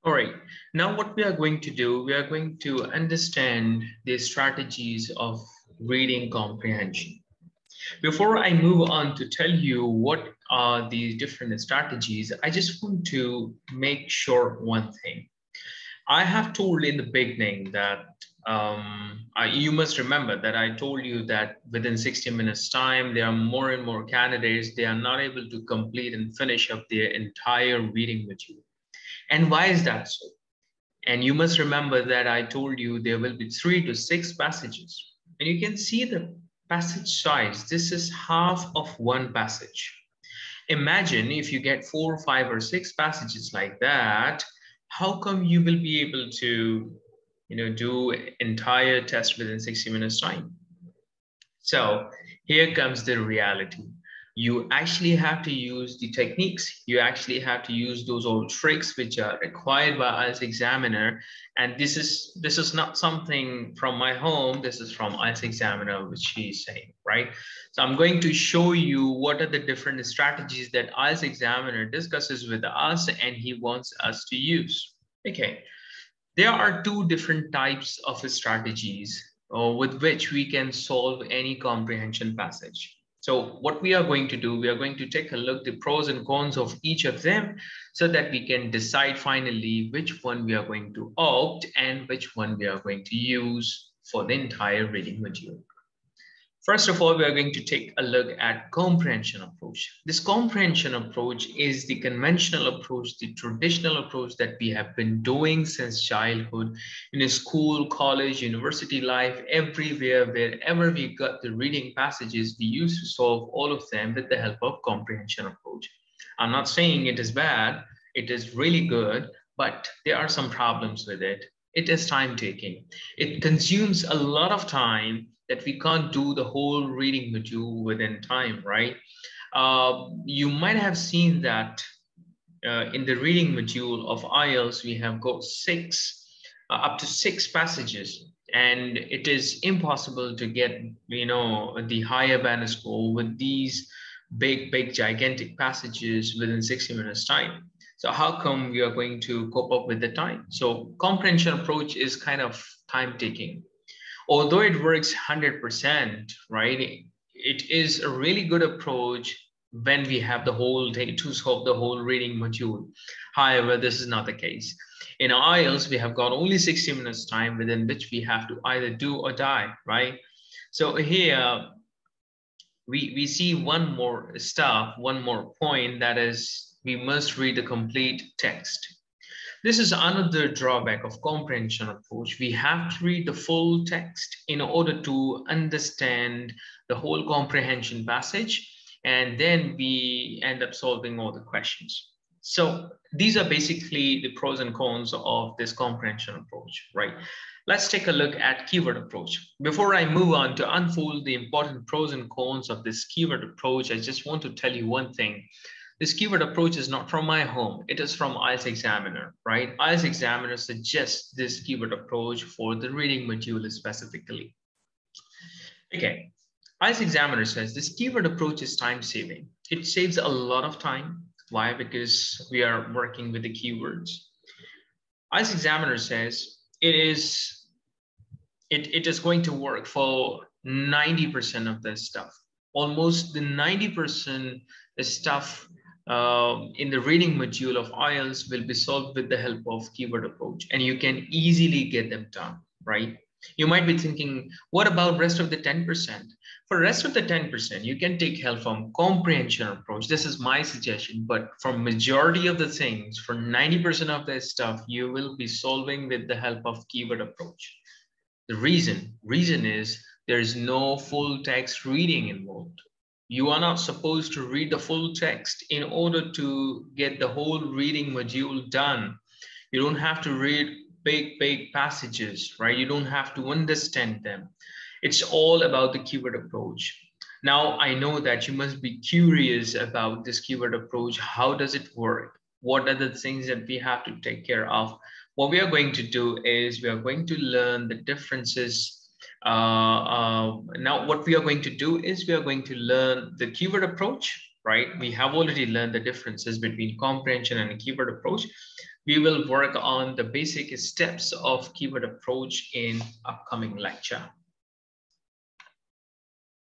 All right, now what we are going to do, we are going to understand the strategies of reading comprehension. Before I move on to tell you what are the different strategies, I just want to make sure one thing. I have told in the beginning that you must remember that I told you that within 60 minutes time, there are more and more candidates, they are not able to complete and finish up their entire reading material. And why is that so? And you must remember that I told you there will be 3 to 6 passages. And you can see the passage size. This is half of one passage. Imagine if you get 4, 5, or 6 passages like that, how come you will be able to, do entire test within 60 minutes time? So here comes the reality. You actually have to use the techniques. You actually have to use those old tricks which are required by IELTS examiner. And this is not something from my home. This is from IELTS examiner, which he's saying, right? So I'm going to show you what are the different strategies that IELTS examiner discusses with us and he wants us to use. Okay, there are 2 different types of strategies with which we can solve any comprehension passage. So what we are going to do, we are going to take a look at the pros and cons of each of them so that we can decide finally which one we are going to opt and which one we are going to use for the entire reading material. First of all, we are going to take a look at comprehension approach. This comprehension approach is the conventional approach, the traditional approach that we have been doing since childhood in a school, college, university life, everywhere, wherever we got the reading passages, we used to solve all of them with the help of comprehension approach. I'm not saying it is bad, it is really good, but there are some problems with it. It is time taking. It consumes a lot of time that we can't do the whole reading module within time, right? You might have seen that in the reading module of IELTS, we have got up to six passages, and it is impossible to get, the higher band score with these big, gigantic passages within 60 minutes time. So how come we are going to cope up with the time? So comprehension approach is kind of time taking. Although it works 100%, right? It is a really good approach when we have the whole day to solve the whole reading module. However, this is not the case. In IELTS, we have got only 60 minutes time within which we have to either do or die, right? So here we see one more point, that is we must read the complete text. This is another drawback of comprehension approach. We have to read the full text in order to understand the whole comprehension passage, and then we end up solving all the questions. So these are basically the pros and cons of this comprehension approach, right? Let's take a look at keyword approach. Before I move on to unfold the important pros and cons of this keyword approach, I just want to tell you one thing. This keyword approach is not from my home. It is from IELTS examiner, right? IELTS examiner suggests this keyword approach for the reading module specifically. Okay, IELTS examiner says this keyword approach is time saving. It saves a lot of time. Why? Because we are working with the keywords. IELTS examiner says it is going to work for 90% of this stuff. Almost the 90% stuff in the reading module of IELTS will be solved with the help of keyword approach, and you can easily get them done, right? You might be thinking, what about rest of the 10%? For rest of the 10%, you can take help from comprehension approach. This is my suggestion, but for majority of the things, for 90% of the stuff, you will be solving with the help of keyword approach. The reason is there is no full text reading involved. You are not supposed to read the full text in order to get the whole reading module done. You don't have to read big passages, right? You don't have to understand them. It's all about the keyword approach. Now, I know that you must be curious about this keyword approach. How does it work? What are the things that we have to take care of? What we are going to do is we are going to learn the differences. Now, what we are going to do is we are going to learn the keyword approach, right? We have already learned the differences between comprehension and keyword approach. We will work on the basic steps of keyword approach in upcoming lecture.